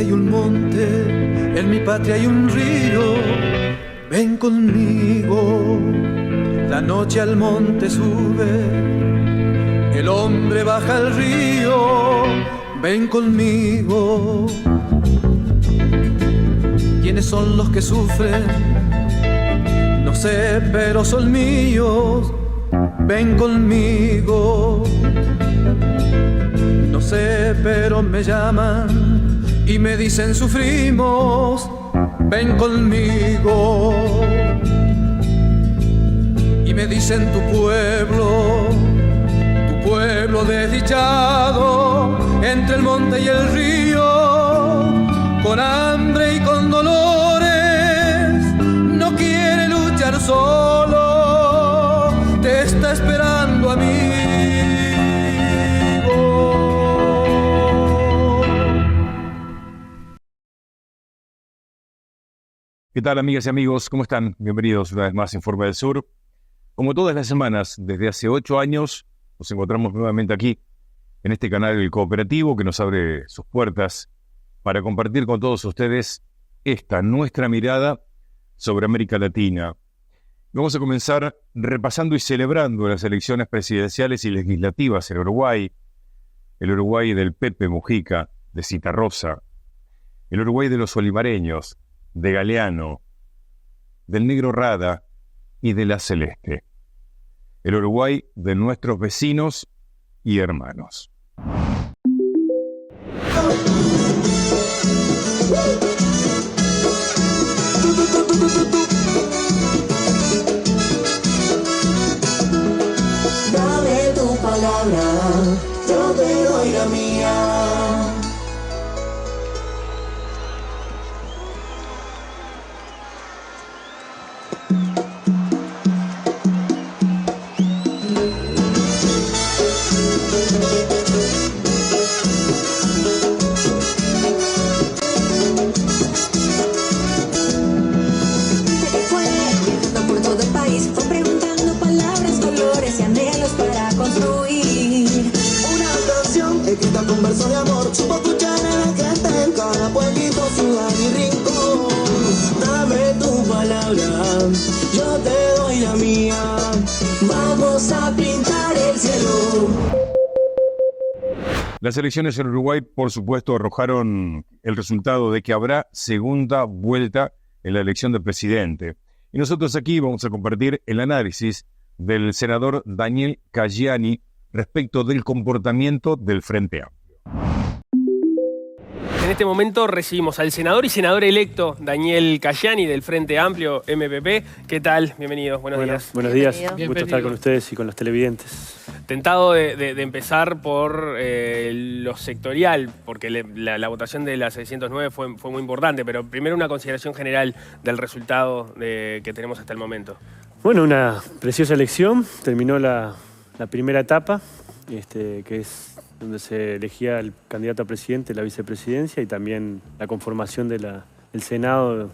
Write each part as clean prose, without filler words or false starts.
patria hay un monte, en mi patria hay un río. Ven conmigo, la noche al monte sube, el hombre baja al río. Ven conmigo. ¿Quiénes son los que sufren? No sé, pero son míos. Ven conmigo. No sé, pero me llaman y me dicen sufrimos. Ven conmigo. Y me dicen tu pueblo desdichado, entre el monte y el río, con hambre y con dolores, no quiere luchar solo, te está esperando, amigo. ¿Qué tal, amigas y amigos? ¿Cómo están? Bienvenidos una vez más a Informe del Sur. Como todas las semanas, desde hace 8 años, nos encontramos nuevamente aquí, en este canal cooperativo que nos abre sus puertas para compartir con todos ustedes nuestra mirada sobre América Latina. Vamos a comenzar repasando y celebrando las elecciones presidenciales y legislativas en Uruguay, el Uruguay del Pepe Mujica, de Citarrosa, el Uruguay de los olivareños, de Galeano, del Negro Rada y de la Celeste. El Uruguay de nuestros vecinos y hermanos. Dame tu palabra, yo te doy la mía. Un verso de amor, supo escuchar a la gente en cada pueblito, ciudad y rincón. Dame tu palabra, yo te doy la mía. Vamos a pintar el cielo. Las elecciones en Uruguay, por supuesto, arrojaron el resultado de que habrá segunda vuelta en la elección de presidente. Y nosotros aquí vamos a compartir el análisis del senador Daniel Cayani respecto del comportamiento del Frente Amplio. En este momento recibimos al senador y senador electo Daniel Cayani del Frente Amplio MPP. ¿Qué tal? Bienvenidos, buenos días. Buenos días, Bienvenido. gusto estar con ustedes y con los televidentes. Tentado de empezar por lo sectorial, porque la votación de la 609 fue muy importante, pero primero una consideración general del resultado que tenemos hasta el momento. Bueno, una preciosa elección, terminó la primera etapa, que es donde se elegía el candidato a presidente, la vicepresidencia y también la conformación del Senado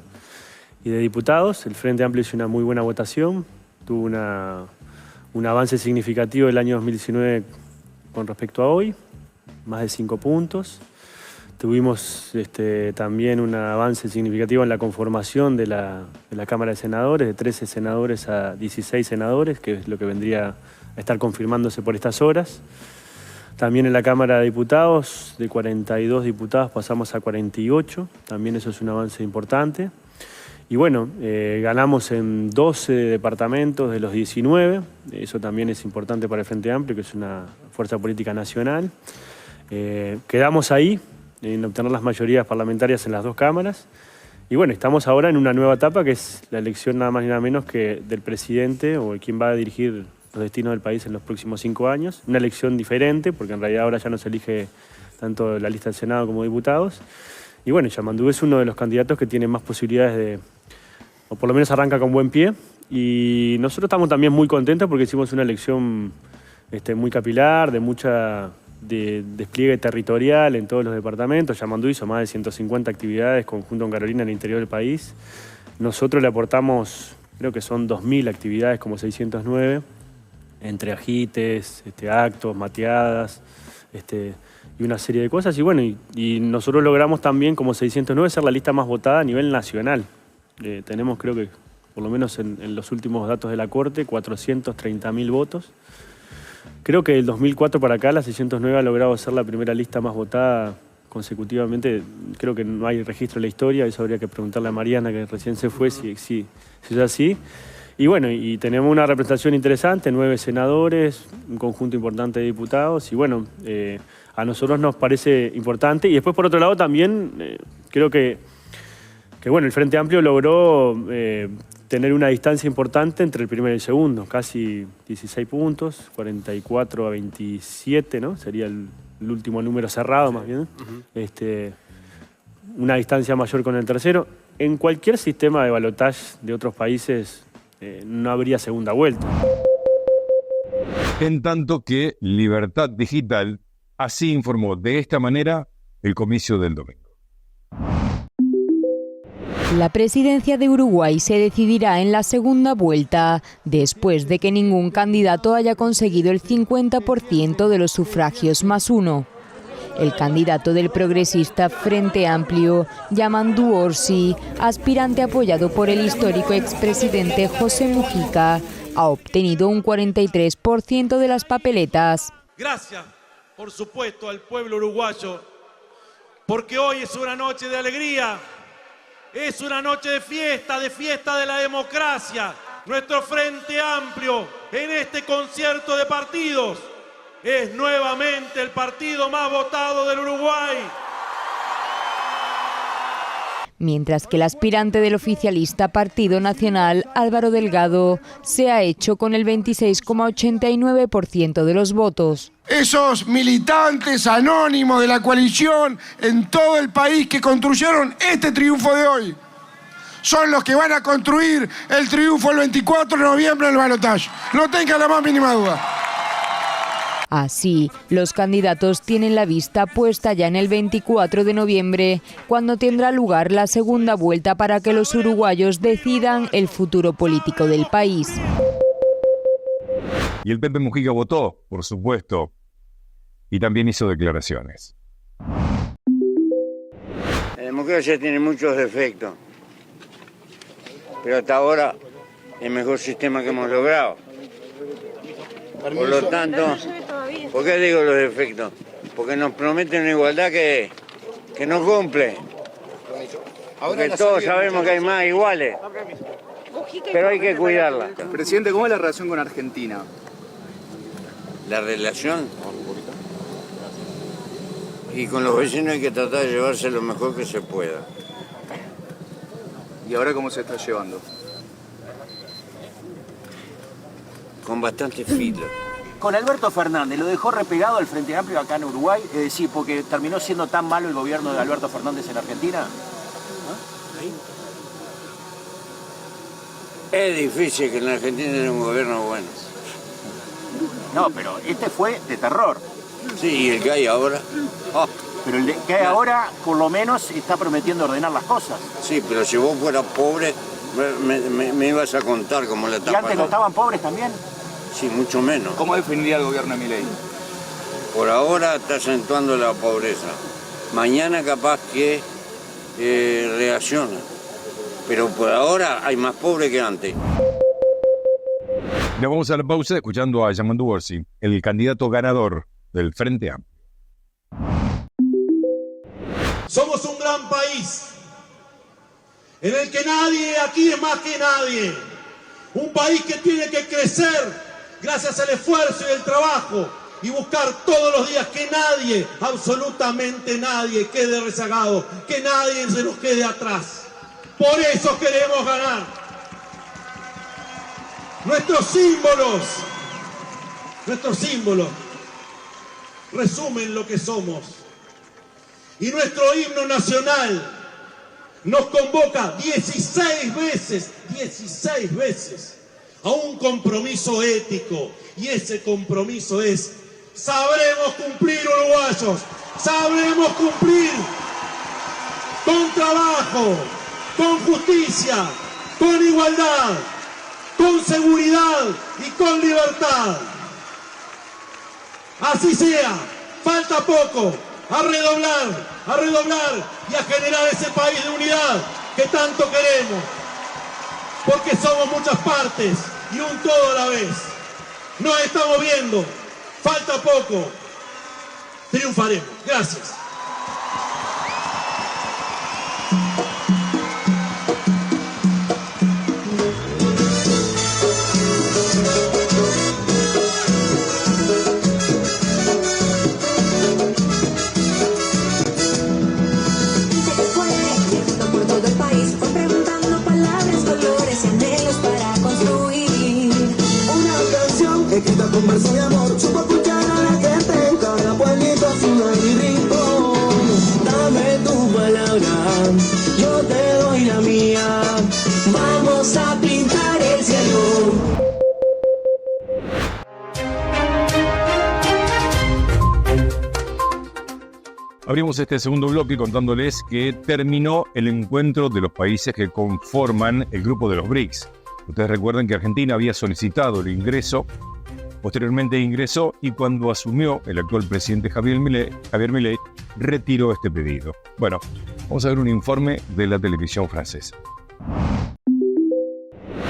y de diputados. El Frente Amplio hizo una muy buena votación, tuvo un avance significativo el año 2019 con respecto a hoy, más de 5 puntos. Tuvimos también un avance significativo en la conformación de la Cámara de Senadores, de 13 senadores a 16 senadores, que es lo que vendría a estar confirmándose por estas horas. También en la Cámara de Diputados, de 42 diputados pasamos a 48, también eso es un avance importante. Y bueno, ganamos en 12 departamentos de los 19, eso también es importante para el Frente Amplio, que es una fuerza política nacional. Quedamos ahí en obtener las mayorías parlamentarias en las 2 cámaras. Y bueno, estamos ahora en una nueva etapa, que es la elección nada más ni nada menos que del presidente o quien va a dirigir los destinos del país en los próximos 5 años. Una elección diferente, porque en realidad ahora ya no se elige tanto la lista del Senado como diputados. Y bueno, Yamandú es uno de los candidatos que tiene más posibilidades o por lo menos arranca con buen pie. Y nosotros estamos también muy contentos porque hicimos una elección muy capilar, de despliegue territorial en todos los departamentos. Yamandú hizo más de 150 actividades junto con Carolina en el interior del país. Nosotros le aportamos, creo que son 2.000 actividades como 609, entre ajites, actos, mateadas, una serie de cosas. Y bueno, y nosotros logramos también, como 609, ser la lista más votada a nivel nacional. Tenemos, creo que, por lo menos en los últimos datos de la Corte, 430.000 votos. Creo que del 2004 para acá la 609 ha logrado ser la primera lista más votada consecutivamente. Creo que no hay registro en la historia, eso habría que preguntarle a Mariana, que recién se fue, si es así. Y bueno, y tenemos una representación interesante, 9 senadores, un conjunto importante de diputados, y bueno, a nosotros nos parece importante. Y después, por otro lado, también creo que bueno, el Frente Amplio logró tener una distancia importante entre el primero y el segundo, casi 16 puntos, 44 a 27, ¿no? Sería el último número cerrado, más bien. Una distancia mayor con el tercero. En cualquier sistema de balotaje de otros países no habría segunda vuelta. En tanto que Libertad Digital así informó de esta manera el comicio del domingo. La presidencia de Uruguay se decidirá en la segunda vuelta, después de que ningún candidato haya conseguido el 50% de los sufragios más uno. El candidato del progresista Frente Amplio, Yamandu Orsi, aspirante apoyado por el histórico expresidente José Mujica, ha obtenido un 43% de las papeletas. Gracias, por supuesto, al pueblo uruguayo, porque hoy es una noche de alegría, es una noche de fiesta de la democracia. Nuestro Frente Amplio, en este concierto de partidos, es nuevamente el partido más votado del Uruguay. Mientras que el aspirante del oficialista Partido Nacional, Álvaro Delgado, se ha hecho con el 26,89% de los votos. Esos militantes anónimos de la coalición en todo el país que construyeron este triunfo de hoy son los que van a construir el triunfo el 24 de noviembre en el balotaje. No tenga la más mínima duda. Así, los candidatos tienen la vista puesta ya en el 24 de noviembre, cuando tendrá lugar la segunda vuelta para que los uruguayos decidan el futuro político del país. Y el Pepe Mujica votó, por supuesto, y también hizo declaraciones. La democracia tiene muchos defectos, pero hasta ahora el mejor sistema que hemos logrado. Por lo tanto, ¿por qué digo los defectos? Porque nos prometen una igualdad que no cumple. Porque todos sabemos que hay más iguales, pero hay que cuidarla. Presidente, ¿cómo es la relación con Argentina? La relación, y con los vecinos hay que tratar de llevarse lo mejor que se pueda. ¿Y ahora cómo se está llevando? Con bastante filo. Con Alberto Fernández, ¿lo dejó repegado al Frente Amplio acá en Uruguay? Es decir, porque terminó siendo tan malo el gobierno de Alberto Fernández en Argentina. Es difícil que en Argentina haya un gobierno bueno. No, pero este fue de terror. Sí, y el que hay ahora. Oh. Pero el que hay ahora, por lo menos, está prometiendo ordenar las cosas. Sí, pero si vos fueras pobre, me ibas a contar cómo la etapa. ¿Y antes no estaban pobres también? Sí, mucho menos. ¿Cómo definiría el gobierno de Milei? Por ahora está acentuando la pobreza. Mañana capaz que reacciona. Pero por ahora hay más pobres que antes. Nos vamos a la pausa escuchando a Yamandu Orsi, el candidato ganador del Frente Amplio. Somos un gran país, en el que nadie aquí es más que nadie. Un país que tiene que crecer gracias al esfuerzo y el trabajo y buscar todos los días que nadie, absolutamente nadie, quede rezagado, que nadie se nos quede atrás. Por eso queremos ganar. Nuestros símbolos resumen lo que somos. Y nuestro himno nacional nos convoca 16 veces a un compromiso ético. Y ese compromiso es: sabremos cumplir, uruguayos, sabremos cumplir con trabajo, con justicia, con igualdad, con seguridad y con libertad. Así sea, falta poco. a redoblar y a generar ese país de unidad que tanto queremos. Porque somos muchas partes y un todo a la vez. Nos estamos viendo, falta poco, triunfaremos. Gracias. Escrita con verso de amor, supo escuchar a la gente en cada pueblito, ciudad y rincón. Dame tu palabra, yo te doy la mía. Vamos a pintar el cielo. Abrimos este segundo bloque contándoles que terminó el encuentro de los países que conforman el grupo de los BRICS. Ustedes recuerdan que Argentina había solicitado el ingreso. Posteriormente ingresó y cuando asumió el actual presidente Javier Milei retiró este pedido. Bueno, vamos a ver un informe de la televisión francesa.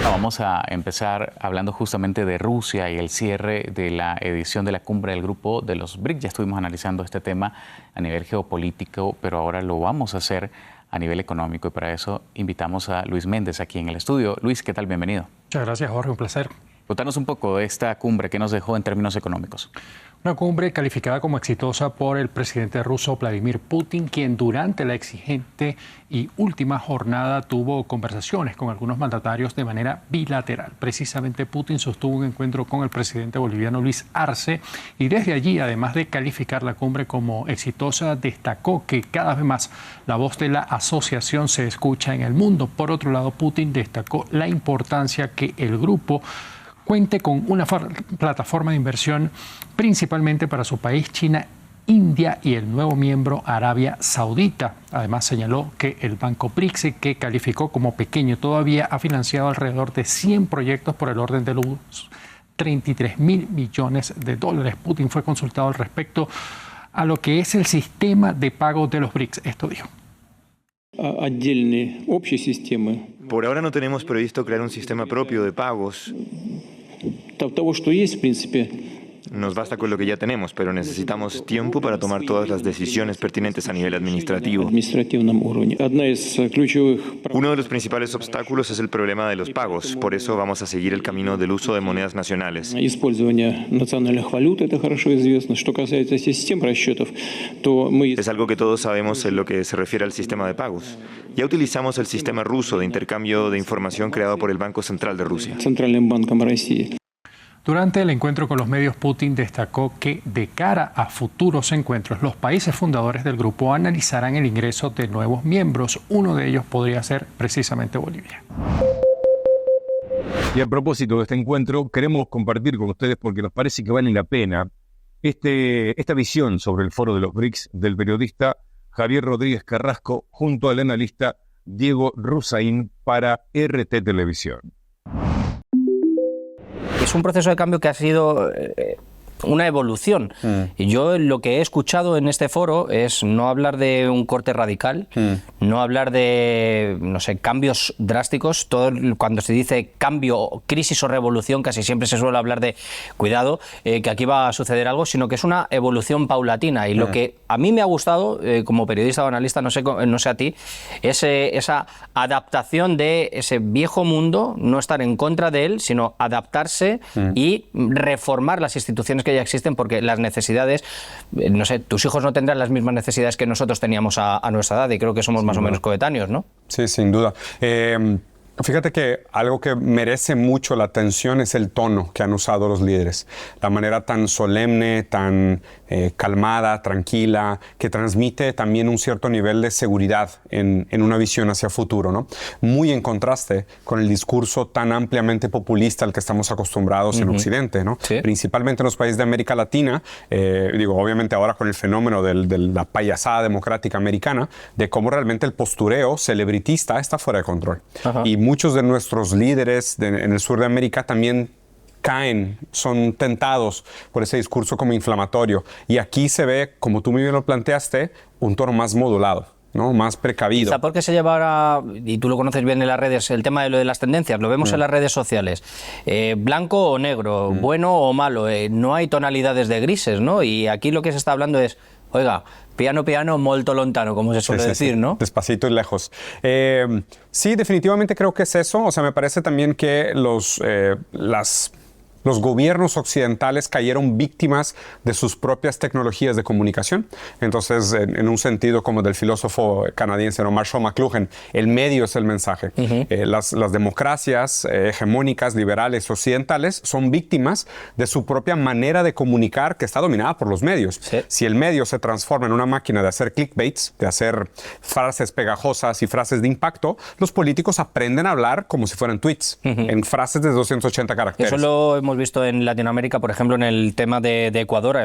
Vamos a empezar hablando justamente de Rusia y el cierre de la edición de la cumbre del grupo de los BRICS. Ya estuvimos analizando este tema a nivel geopolítico, pero ahora lo vamos a hacer a nivel económico y para eso invitamos a Luis Méndez aquí en el estudio. Luis, ¿qué tal? Bienvenido. Muchas gracias, Jorge, un placer. Contanos un poco de esta cumbre que nos dejó en términos económicos. Una cumbre calificada como exitosa por el presidente ruso Vladimir Putin, quien durante la exigente y última jornada tuvo conversaciones con algunos mandatarios de manera bilateral. Precisamente Putin sostuvo un encuentro con el presidente boliviano Luis Arce y desde allí, además de calificar la cumbre como exitosa, destacó que cada vez más la voz de la asociación se escucha en el mundo. Por otro lado, Putin destacó la importancia que el grupo cuente con una plataforma de inversión principalmente para su país, China, India y el nuevo miembro Arabia Saudita. Además señaló que el banco BRICS, que calificó como pequeño, todavía ha financiado alrededor de 100 proyectos por el orden de los 33.000 millones de dólares. Putin fue consultado al respecto a lo que es el sistema de pago de los BRICS. Esto dijo. Por ahora no tenemos previsto crear un sistema propio de pagos. Nos basta con lo que ya tenemos, pero necesitamos tiempo para tomar todas las decisiones pertinentes a nivel administrativo. Uno de los principales obstáculos es el problema de los pagos. Por eso vamos a seguir el camino del uso de monedas nacionales. Es algo que todos sabemos en lo que se refiere al sistema de pagos. Ya utilizamos el sistema ruso de intercambio de información creado por el Banco Central de Rusia. Durante el encuentro con los medios, Putin destacó que de cara a futuros encuentros, los países fundadores del grupo analizarán el ingreso de nuevos miembros. Uno de ellos podría ser precisamente Bolivia. Y a propósito de este encuentro, queremos compartir con ustedes, porque nos parece que vale la pena, esta visión sobre el foro de los BRICS del periodista Javier Rodríguez Carrasco junto al analista Diego Rusaín para RT Televisión. Es un proceso de cambio que ha sido una evolución. Y yo lo que he escuchado en este foro es no hablar de un corte radical, no hablar de, no sé, cambios drásticos. Cuando se dice cambio, crisis o revolución, casi siempre se suele hablar de cuidado, que aquí va a suceder algo, sino que es una evolución paulatina. Y lo que a mí me ha gustado, como periodista o analista, no sé a ti, es esa adaptación de ese viejo mundo, no estar en contra de él, sino adaptarse y reformar las instituciones que ya existen, porque las necesidades, no sé, tus hijos no tendrán las mismas necesidades que nosotros teníamos a nuestra edad, y creo que somos más o menos coetáneos, ¿no? Sí, sin duda. Fíjate que algo que merece mucho la atención es el tono que han usado los líderes. La manera tan solemne, tan calmada, tranquila, que transmite también un cierto nivel de seguridad en una visión hacia futuro, ¿no? Muy en contraste con el discurso tan ampliamente populista al que estamos acostumbrados en Occidente, ¿no? ¿Sí? Principalmente en los países de América Latina, obviamente ahora con el fenómeno de la payasada democrática americana, de cómo realmente el postureo celebritista está fuera de control. Ajá. Y muchos de nuestros líderes en el sur de América también caen, son tentados por ese discurso como inflamatorio. Y aquí se ve, como tú mismo lo planteaste, un tono más modulado, ¿no? Más precavido. Quizá porque se lleva ahora, y tú lo conoces bien en las redes, el tema de lo de las tendencias, lo vemos en las redes sociales, blanco o negro, bueno o malo, no hay tonalidades de grises, ¿no? Y aquí lo que se está hablando es, oiga, piano piano, molto lontano, como se suele decir, ¿no? Despacito y lejos. Sí, definitivamente creo que es eso. O sea, me parece también que los gobiernos occidentales cayeron víctimas de sus propias tecnologías de comunicación. Entonces, en un sentido como del filósofo canadiense, ¿no? Marshall McLuhan, el medio es el mensaje. Las democracias hegemónicas, liberales, occidentales, son víctimas de su propia manera de comunicar que está dominada por los medios. Si el medio se transforma en una máquina de hacer clickbaits, de hacer frases pegajosas y frases de impacto, los políticos aprenden a hablar como si fueran tweets, en frases de 280 caracteres. Eso lo hemos visto en Latinoamérica, por ejemplo, en el tema de Ecuador.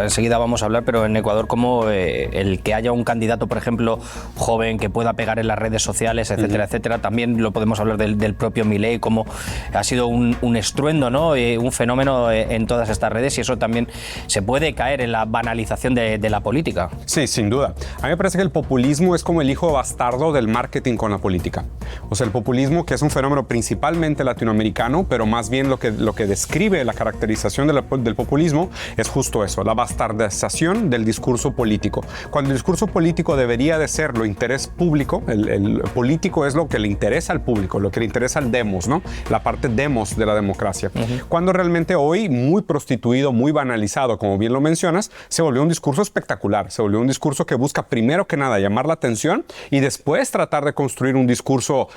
Enseguida vamos a hablar, pero en Ecuador, como el que haya un candidato, por ejemplo, joven que pueda pegar en las redes sociales, etcétera, etcétera. También lo podemos hablar del propio Milei, como ha sido un estruendo, ¿no? Un fenómeno en todas estas redes, y eso también se puede caer en la banalización de la política. Sí, sin duda. A mí me parece que el populismo es como el hijo bastardo del marketing con la política. O sea, el populismo, que es un fenómeno principalmente latinoamericano, pero más bien lo que describe la caracterización del populismo es justo eso, la bastardización del discurso político. Cuando el discurso político debería de ser lo interés público, el político es lo que le interesa al público, lo que le interesa al demos, ¿no? La parte demos de la democracia. Cuando realmente hoy, muy prostituido, muy banalizado, como bien lo mencionas, se volvió un discurso espectacular, se volvió un discurso que busca primero que nada llamar la atención y después tratar de construir un discurso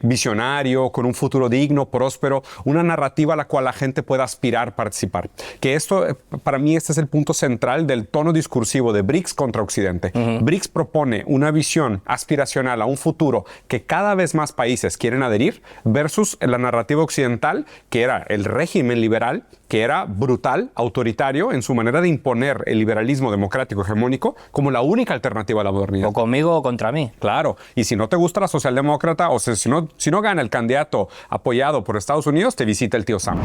visionario, con un futuro digno, próspero, una narrativa a la cual la gente pueda aspirar, participar. Que esto, para mí, este es el punto central del tono discursivo de BRICS contra Occidente. BRICS propone una visión aspiracional a un futuro que cada vez más países quieren adherir versus la narrativa occidental, que era el régimen liberal, que era brutal, autoritario en su manera de imponer el liberalismo democrático hegemónico como la única alternativa a la modernidad. O conmigo o contra mí. Claro, y si no te gusta la socialdemócrata, o sea, si no gana el candidato apoyado por Estados Unidos, te visita el tío Sam.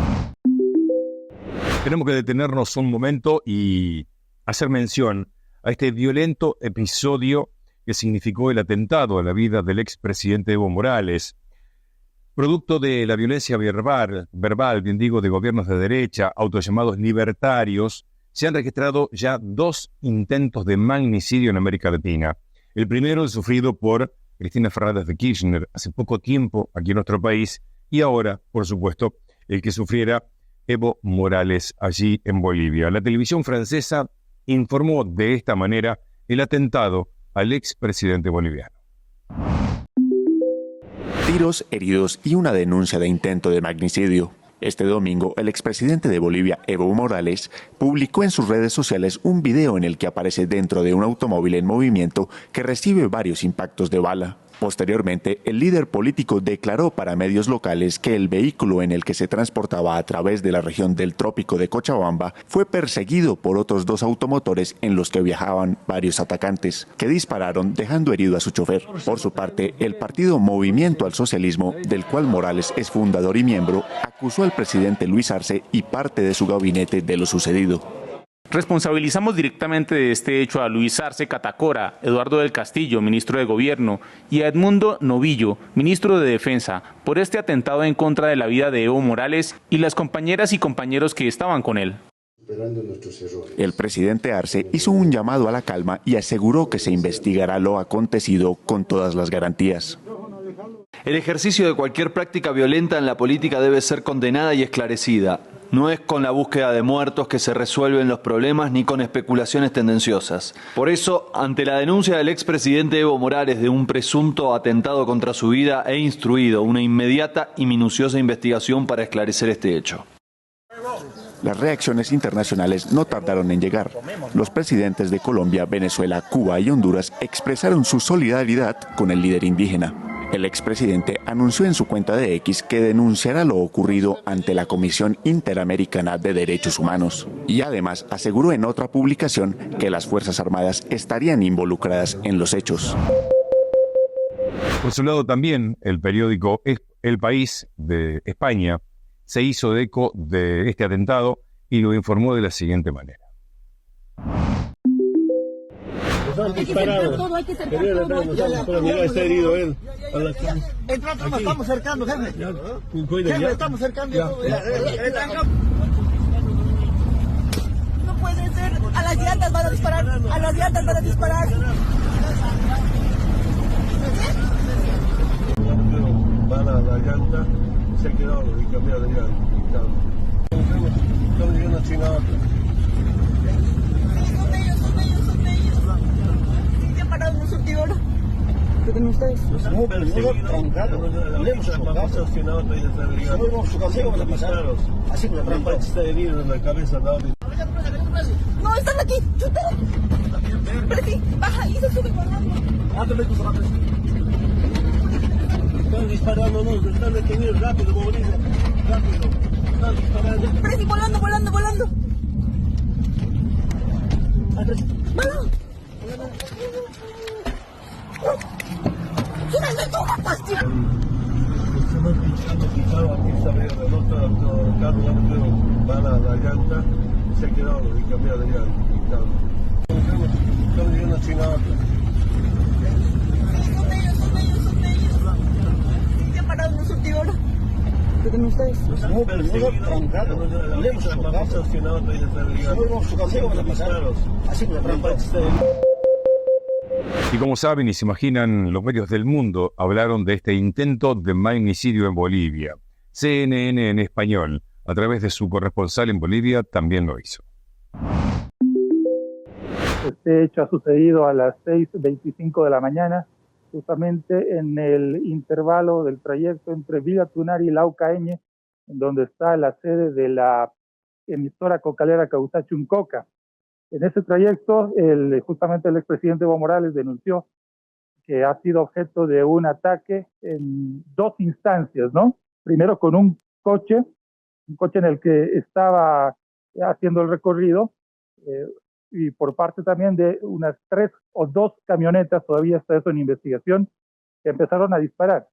Tenemos que detenernos un momento y hacer mención a este violento episodio que significó el atentado a la vida del expresidente Evo Morales. Producto de la violencia verbal, bien digo, de gobiernos de derecha, autollamados libertarios, se han registrado ya 2 intentos de magnicidio en América Latina. El primero es sufrido por Cristina Fernández de Kirchner hace poco tiempo aquí en nuestro país, y ahora, por supuesto, el que sufriera Evo Morales allí en Bolivia. La televisión francesa informó de esta manera el atentado al expresidente boliviano. Tiros, heridos y una denuncia de intento de magnicidio. Este domingo, el expresidente de Bolivia, Evo Morales, publicó en sus redes sociales un video en el que aparece dentro de un automóvil en movimiento que recibe varios impactos de bala. Posteriormente, el líder político declaró para medios locales que el vehículo en el que se transportaba a través de la región del trópico de Cochabamba fue perseguido por otros 2 automotores en los que viajaban varios atacantes, que dispararon dejando herido a su chofer. Por su parte, el partido Movimiento al Socialismo, del cual Morales es fundador y miembro, acusó al presidente Luis Arce y parte de su gabinete de lo sucedido. Responsabilizamos directamente de este hecho a Luis Arce Catacora, Eduardo del Castillo, ministro de Gobierno, y a Edmundo Novillo, ministro de Defensa, por este atentado en contra de la vida de Evo Morales y las compañeras y compañeros que estaban con él. El presidente Arce hizo un llamado a la calma y aseguró que se investigará lo acontecido con todas las garantías. El ejercicio de cualquier práctica violenta en la política debe ser condenada y esclarecida. No es con la búsqueda de muertos que se resuelven los problemas ni con especulaciones tendenciosas. Por eso, ante la denuncia del expresidente Evo Morales de un presunto atentado contra su vida, he instruido una inmediata y minuciosa investigación para esclarecer este hecho. Las reacciones internacionales no tardaron en llegar. Los presidentes de Colombia, Venezuela, Cuba y Honduras expresaron su solidaridad con el líder indígena. El expresidente anunció en su cuenta de X que denunciará lo ocurrido ante la Comisión Interamericana de Derechos Humanos y además aseguró en otra publicación que las Fuerzas Armadas estarían involucradas en los hechos. Por su lado también, el periódico El País de España se hizo eco de este atentado y lo informó de la siguiente manera. Están disparados. Mira, está herido él. Entramos, nos estamos cercando, jefe. Jefe, estamos cercando. No puede ser. A las llantas van a disparar. A las llantas van a disparar. Bala a la llanta, se ha quedado y cambiado de llanta. Estamos llegando a Chinato. Son ellos. Ya pararon los surtidores. ¿Qué tienen ustedes? No, pero no su consejo, vamos a pasar. Así que la trampa está herido en la cabeza. No, están aquí. Chútalo. Pero sí, baja y se sube corriendo. Están disparándonos, están detenidos. Rápido, moviliza. Rápido. Están disparando. Pero sí, volando. ¡Volando! ¡Súbeme tú, pastillo! Se me ha picado aquí, sabe, el otro carro, bala a la llanta, se ha quedado y cambiado de llanta. Estamos llegando a Chinato. Son ellos. Ya pararon los surtidores. ¿Qué tienen ustedes? No, pero su consejo, vamos a pasar. Así que la trampa está herido. Y como saben y se imaginan, los medios del mundo hablaron de este intento de magnicidio en Bolivia. CNN en español, a través de su corresponsal en Bolivia, también lo hizo. Este hecho ha sucedido a las 6:25 de la mañana, justamente en el intervalo del trayecto entre Villa Tunari y Laucaeñe, en donde está la sede de la emisora cocalera Causachuncoca. En ese trayecto, justamente el expresidente Evo Morales denunció que ha sido objeto de un ataque en dos instancias, ¿no? Primero con un coche en el que estaba haciendo el recorrido, y por parte también de unas 3 o 2 camionetas, todavía está eso en investigación, que empezaron a disparar.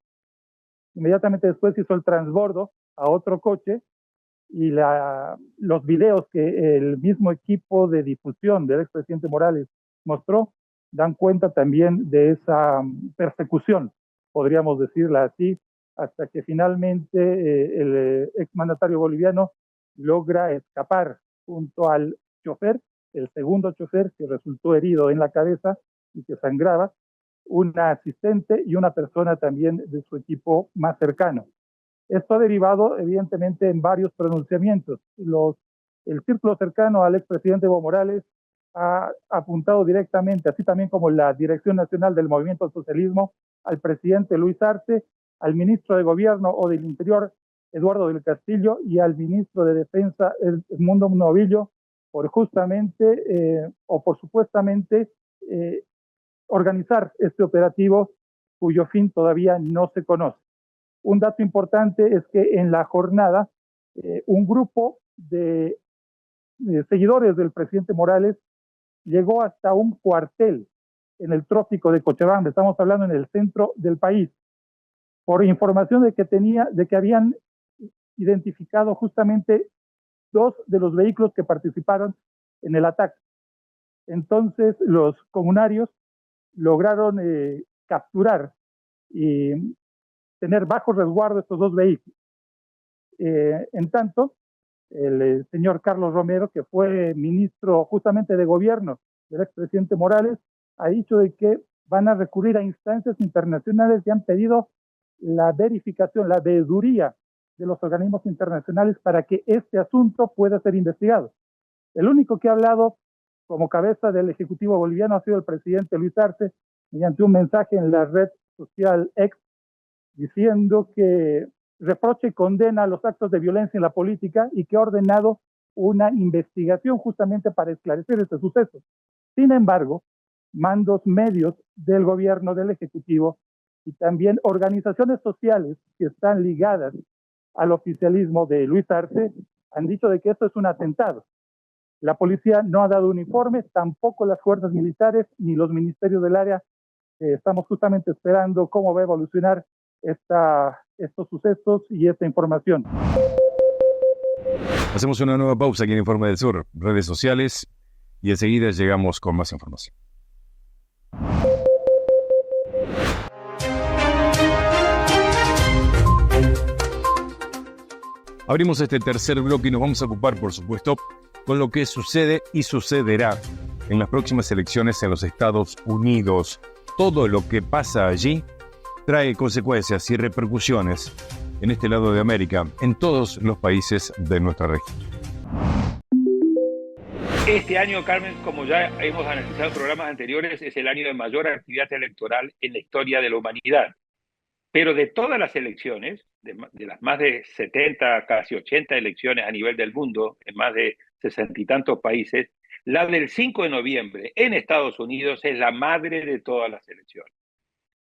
Inmediatamente después hizo el transbordo a otro coche, y los videos que el mismo equipo de difusión del expresidente Morales mostró dan cuenta también de esa persecución, podríamos decirla así, hasta que finalmente el exmandatario boliviano logra escapar junto al chofer, el segundo chofer que resultó herido en la cabeza y que sangraba, una asistente y una persona también de su equipo más cercano. Esto ha derivado, evidentemente, en varios pronunciamientos. El círculo cercano al expresidente Evo Morales ha apuntado directamente, así también como la Dirección Nacional del Movimiento al Socialismo, al presidente Luis Arce, al ministro de Gobierno o del Interior, Eduardo del Castillo, y al ministro de Defensa, Edmundo Novillo, por justamente, o por supuestamente, organizar este operativo cuyo fin todavía no se conoce. Un dato importante es que en la jornada, un grupo de seguidores del presidente Morales llegó hasta un cuartel en el trópico de Cochabamba, estamos hablando en el centro del país, por información de que habían identificado justamente 2 de los vehículos que participaron en el ataque. Entonces los comunarios lograron capturar y tener bajo resguardo estos 2 vehículos. En tanto, el señor Carlos Romero, que fue ministro justamente de gobierno del expresidente Morales, ha dicho de que van a recurrir a instancias internacionales y han pedido la verificación, la veeduría de los organismos internacionales para que este asunto pueda ser investigado. El único que ha hablado como cabeza del Ejecutivo boliviano ha sido el presidente Luis Arce, mediante un mensaje en la red social X, diciendo que reprocha y condena los actos de violencia en la política y que ha ordenado una investigación justamente para esclarecer este suceso. Sin embargo, mandos medios del gobierno, del Ejecutivo y también organizaciones sociales que están ligadas al oficialismo de Luis Arce han dicho de que esto es un atentado. La policía no ha dado un informe, tampoco las fuerzas militares ni los ministerios del área. Estamos justamente esperando cómo va a evolucionar estos sucesos y esta información. Hacemos una nueva pausa aquí en Informe del Sur, redes sociales, y enseguida llegamos con más información. Abrimos este tercer bloque y nos vamos a ocupar, por supuesto, con lo que sucede y sucederá en las próximas elecciones en los Estados Unidos. Todo lo que pasa allí trae consecuencias y repercusiones en este lado de América, en todos los países de nuestra región. Este año, Carmen, como ya hemos analizado en programas anteriores, es el año de mayor actividad electoral en la historia de la humanidad. Pero de todas las elecciones, de las más de 70, casi 80 elecciones a nivel del mundo, en más de 60 y tantos países, la del 5 de noviembre en Estados Unidos es la madre de todas las elecciones.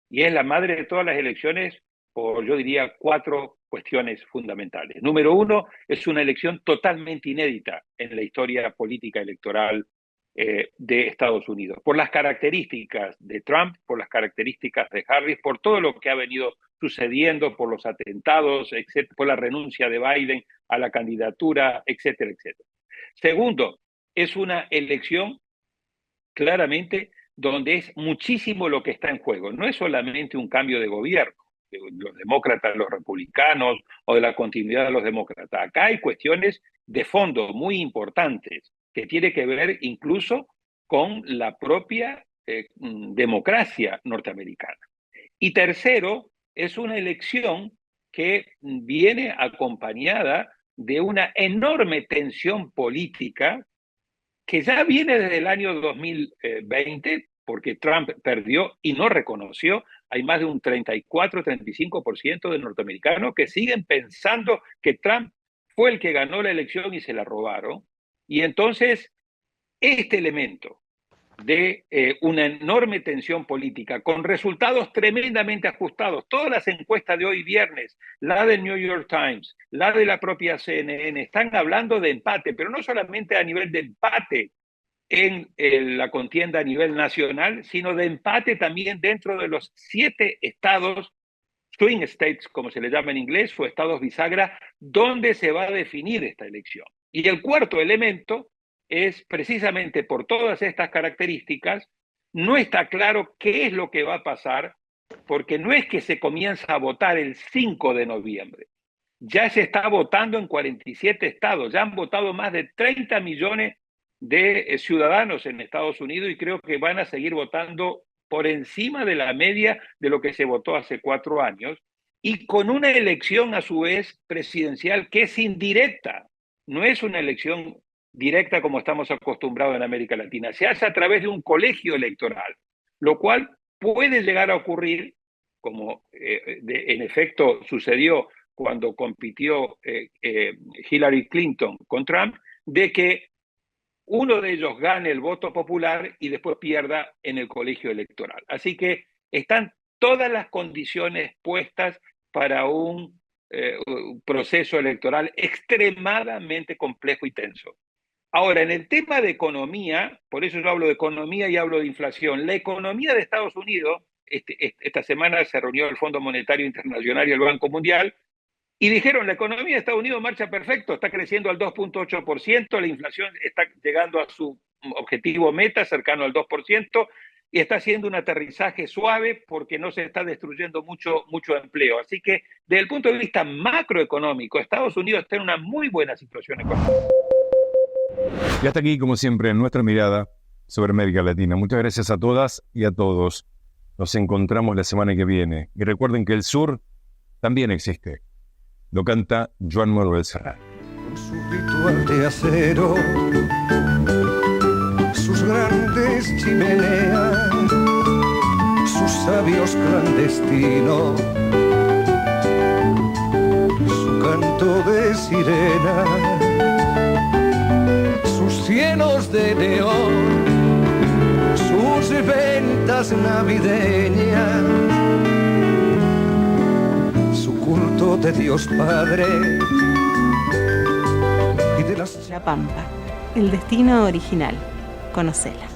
Y es la madre de todas las elecciones por, yo diría, 4 cuestiones fundamentales. Número 1, es una elección totalmente inédita en la historia política electoral de Estados Unidos, por las características de Trump, por las características de Harris, por todo lo que ha venido sucediendo, por los atentados, etcétera, por la renuncia de Biden a la candidatura, etcétera, etcétera. Segundo, es una elección claramente donde es muchísimo lo que está en juego. No es solamente un cambio de gobierno, de los demócratas, los republicanos, o de la continuidad de los demócratas. Acá hay cuestiones de fondo muy importantes que tienen que ver incluso con la propia democracia norteamericana. Y tercero, es una elección que viene acompañada de una enorme tensión política que ya viene desde el año 2020, porque Trump perdió y no reconoció. Hay más de un 34-35% de norteamericanos que siguen pensando que Trump fue el que ganó la elección y se la robaron. Y entonces, este elemento de una enorme tensión política con resultados tremendamente ajustados, todas las encuestas de hoy viernes, la del New York Times, la de la propia CNN, están hablando de empate, pero no solamente a nivel de empate en la contienda a nivel nacional, sino de empate también dentro de los 7 estados, swing states, como se le llama en inglés, o estados bisagra, donde se va a definir esta elección. Y el cuarto elemento es precisamente por todas estas características, no está claro qué es lo que va a pasar, porque no es que se comienza a votar el 5 de noviembre. Ya se está votando en 47 estados, ya han votado más de 30 millones de ciudadanos en Estados Unidos y creo que van a seguir votando por encima de la media de lo que se votó hace 4 años, y con una elección a su vez presidencial que es indirecta, no es una elección directa como estamos acostumbrados en América Latina, se hace a través de un colegio electoral, lo cual puede llegar a ocurrir, como en efecto sucedió cuando compitió Hillary Clinton con Trump, de que uno de ellos gane el voto popular y después pierda en el colegio electoral. Así que están todas las condiciones puestas para un proceso electoral extremadamente complejo y tenso. Ahora, en el tema de economía, por eso yo hablo de economía y hablo de inflación, la economía de Estados Unidos, esta semana se reunió el Fondo Monetario Internacional y el Banco Mundial, y dijeron, la economía de Estados Unidos marcha perfecto, está creciendo al 2.8%, la inflación está llegando a su objetivo meta, cercano al 2%, y está haciendo un aterrizaje suave porque no se está destruyendo mucho empleo. Así que, desde el punto de vista macroeconómico, Estados Unidos está en una muy buena situación económica. Y hasta aquí, como siempre, nuestra mirada sobre América Latina. Muchas gracias a todas y a todos. Nos encontramos la semana que viene. Y recuerden que el sur también existe. Lo canta Joan Manuel Serrat. Con su ritual de acero, sus grandes chimeneas, sus sabios clandestinos, su canto de sirena, sus cielos de neón, sus ventas navideñas, su culto de Dios Padre y de las... La Pampa, el destino original. Conocela.